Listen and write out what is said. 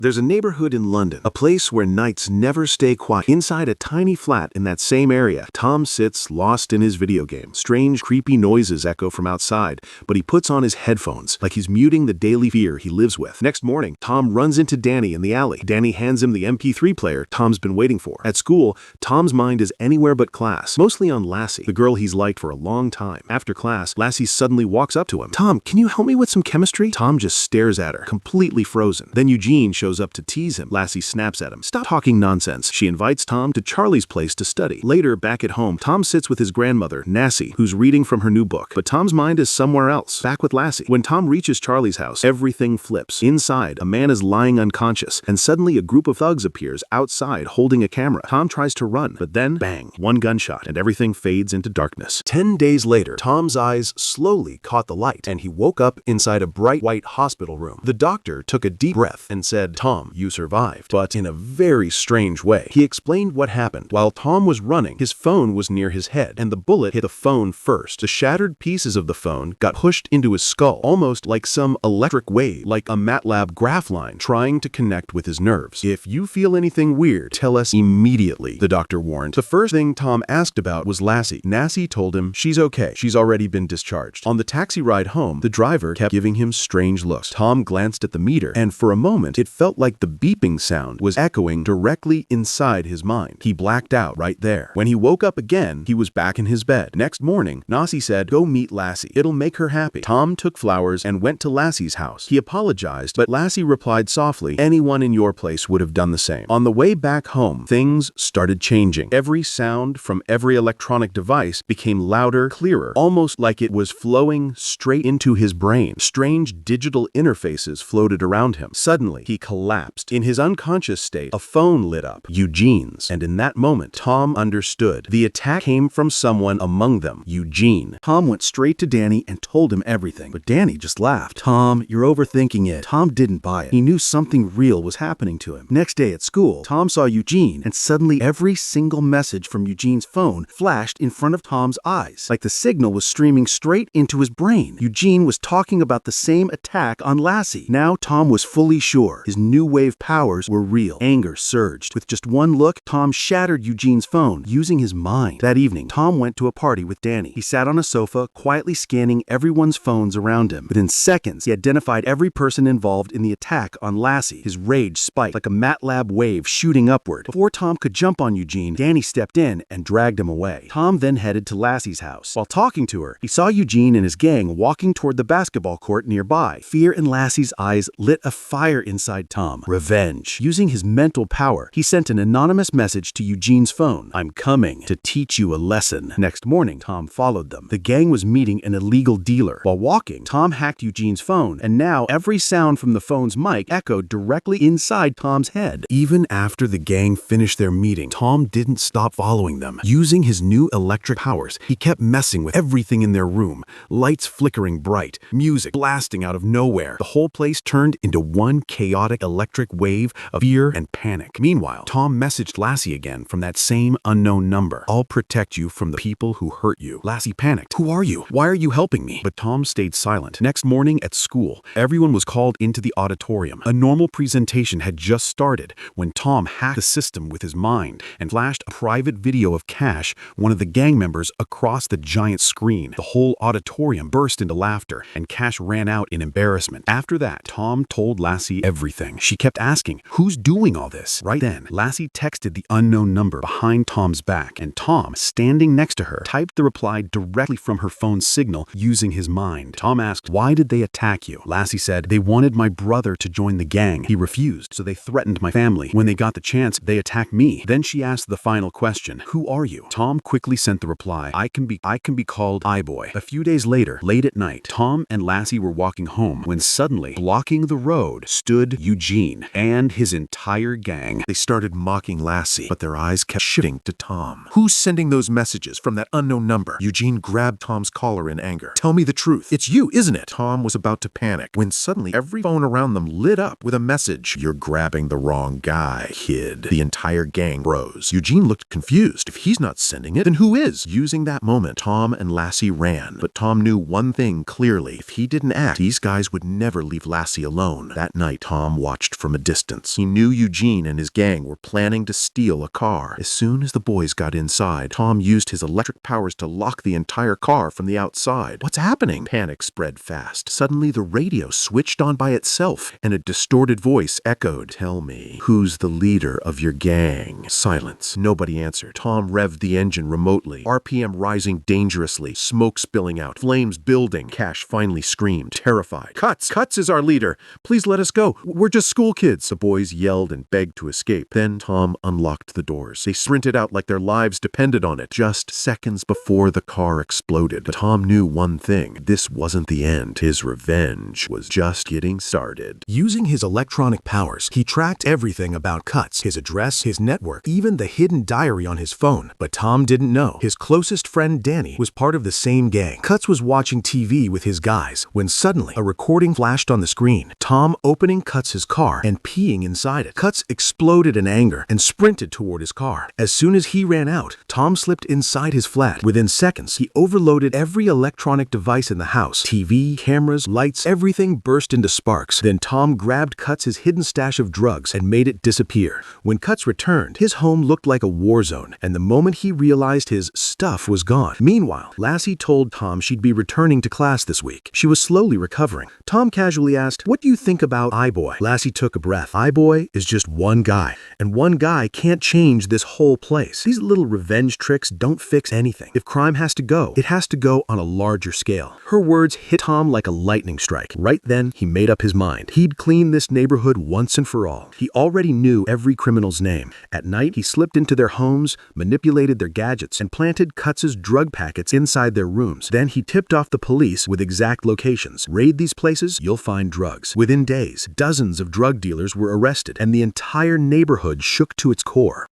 There's a neighborhood in London, a place where nights never stay quiet. Inside a tiny flat in that same area, Tom sits lost in his video game. Strange, creepy noises echo from outside, but he puts on his headphones, like he's muting the daily fear he lives with. Next morning, Tom runs into Danny in the alley. Danny hands him the MP3 player Tom's been waiting for. At school, Tom's mind is anywhere but class, mostly on Lassie, the girl he's liked for a long time. After class, Lassie suddenly walks up to him. "Tom, can you help me with some chemistry?" Tom just stares at her, completely frozen. Then Eugene shows up to tease him. Lassie snaps at him. "Stop talking nonsense." She invites Tom to Charlie's place to study. Later, back at home, Tom sits with his grandmother, Nassie, who's reading from her new book. But Tom's mind is somewhere else, back with Lassie. When Tom reaches Charlie's house, everything flips. Inside, a man is lying unconscious, and suddenly a group of thugs appears outside holding a camera. Tom tries to run, but then, bang, one gunshot, and everything fades into darkness. 10 days later, Tom's eyes slowly caught the light, and he woke up inside a bright white hospital room. The doctor took a deep breath and said, "Tom, you survived," but in a very strange way. He explained what happened. While Tom was running, his phone was near his head, and the bullet hit the phone first. The shattered pieces of the phone got pushed into his skull, almost like some electric wave, like a MATLAB graph line trying to connect with his nerves. "If you feel anything weird, tell us immediately," the doctor warned. The first thing Tom asked about was Lassie. Nassie told him she's okay. She's already been discharged. On the taxi ride home, the driver kept giving him strange looks. Tom glanced at the meter, and for a moment, it felt like the beeping sound was echoing directly inside his mind. He blacked out right there. When he woke up again, he was back in his bed. Next morning, Nassie said, "Go meet Lassie. It'll make her happy." Tom took flowers and went to Lassie's house. He apologized, but Lassie replied softly, "Anyone in your place would have done the same." On the way back home, things started changing. Every sound from every electronic device became louder, clearer, almost like it was flowing straight into his brain. Strange digital interfaces floated around him. Suddenly, he collapsed. In his unconscious state, a phone lit up, Eugene's, and in that moment, Tom understood. The attack came from someone among them, Eugene. Tom went straight to Danny and told him everything, but Danny just laughed. "Tom, you're overthinking it." Tom didn't buy it. He knew something real was happening to him. Next day at school, Tom saw Eugene, and suddenly every single message from Eugene's phone flashed in front of Tom's eyes, like the signal was streaming straight into his brain. Eugene was talking about the same attack on Lassie. Now Tom was fully sure his new wave powers were real. Anger surged. With just one look, Tom shattered Eugene's phone, using his mind. That evening, Tom went to a party with Danny. He sat on a sofa, quietly scanning everyone's phones around him. Within seconds, he identified every person involved in the attack on Lassie. His rage spiked like a MATLAB wave shooting upward. Before Tom could jump on Eugene, Danny stepped in and dragged him away. Tom then headed to Lassie's house. While talking to her, he saw Eugene and his gang walking toward the basketball court nearby. Fear in Lassie's eyes lit a fire inside Tom. Revenge. Using his mental power, he sent an anonymous message to Eugene's phone. "I'm coming to teach you a lesson." Next morning, Tom followed them. The gang was meeting an illegal dealer. While walking, Tom hacked Eugene's phone, and now every sound from the phone's mic echoed directly inside Tom's head. Even after the gang finished their meeting, Tom didn't stop following them. Using his new electric powers, he kept messing with everything in their room. Lights flickering bright, music blasting out of nowhere. The whole place turned into one chaotic electric wave of fear and panic. Meanwhile, Tom messaged Lassie again from that same unknown number. "I'll protect you from the people who hurt you." Lassie panicked. "Who are you? Why are you helping me?" But Tom stayed silent. Next morning at school, everyone was called into the auditorium. A normal presentation had just started when Tom hacked the system with his mind and flashed a private video of Cash, one of the gang members, across the giant screen. The whole auditorium burst into laughter, and Cash ran out in embarrassment. After that, Tom told Lassie everything. She kept asking, "Who's doing all this?" Right then, Lassie texted the unknown number behind Tom's back, and Tom, standing next to her, typed the reply directly from her phone's signal using his mind. Tom asked, "Why did they attack you?" Lassie said, "They wanted my brother to join the gang. He refused, so they threatened my family. When they got the chance, they attacked me." Then she asked the final question, "Who are you?" Tom quickly sent the reply, I can be called I-Boy." A few days later, late at night, Tom and Lassie were walking home when suddenly, blocking the road, stood Eugene and his entire gang. They started mocking Lassie, but their eyes kept shifting to Tom. "Who's sending those messages from that unknown number?" Eugene grabbed Tom's collar in anger. "Tell me the truth. It's you, isn't it?" Tom was about to panic when suddenly every phone around them lit up with a message. "You're grabbing the wrong guy, kid." The entire gang froze. Eugene looked confused. If he's not sending it, then who is? Using that moment, Tom and Lassie ran. But Tom knew one thing clearly. If he didn't act, these guys would never leave Lassie alone. That night, Tom watched watched from a distance. He knew Eugene and his gang were planning to steal a car. As soon as the boys got inside, Tom used his electric powers to lock the entire car from the outside. What's happening? Panic spread fast. Suddenly, the radio switched on by itself, and a distorted voice echoed, "Tell me, who's the leader of your gang?" Silence. Nobody answered. Tom revved the engine remotely, RPM rising dangerously, smoke spilling out, flames building. Cash finally screamed, terrified. Cuts is our leader. Please let us go. We're just school kids." The boys yelled and begged to escape. Then Tom unlocked the doors. They sprinted out like their lives depended on it, just seconds before the car exploded. But Tom knew one thing. This wasn't the end. His revenge was just getting started. Using his electronic powers, he tracked everything about Cuts, his address, his network, even the hidden diary on his phone. But Tom didn't know. His closest friend Danny was part of the same gang. Cuts was watching TV with his guys when suddenly a recording flashed on the screen. Tom opening Cuts' car and peeing inside it. Cuts exploded in anger and sprinted toward his car. As soon as he ran out, Tom slipped inside his flat. Within seconds, he overloaded every electronic device in the house. TV, cameras, lights, everything burst into sparks. Then Tom grabbed Cuts' hidden stash of drugs and made it disappear. When Cuts returned, his home looked like a war zone, and the moment he realized his stuff was gone. Meanwhile, Lassie told Tom she'd be returning to class this week. She was slowly recovering. Tom casually asked, "What do you think about I-Boy?" Lassie took a breath. I-Boy is just one guy, and one guy can't change this whole place. These little revenge tricks don't fix anything. If crime has to go, it has to go on a larger scale. Her words hit Tom like a lightning strike. Right then, he made up his mind. He'd clean this neighborhood once and for all. He already knew every criminal's name. At night, he slipped into their homes, manipulated their gadgets, and planted Cuts' drug packets inside their rooms. Then he tipped off the police with exact locations. Raid these places, you'll find drugs. Within days, dozens of drug dealers were arrested, and the entire neighborhood shook to its core.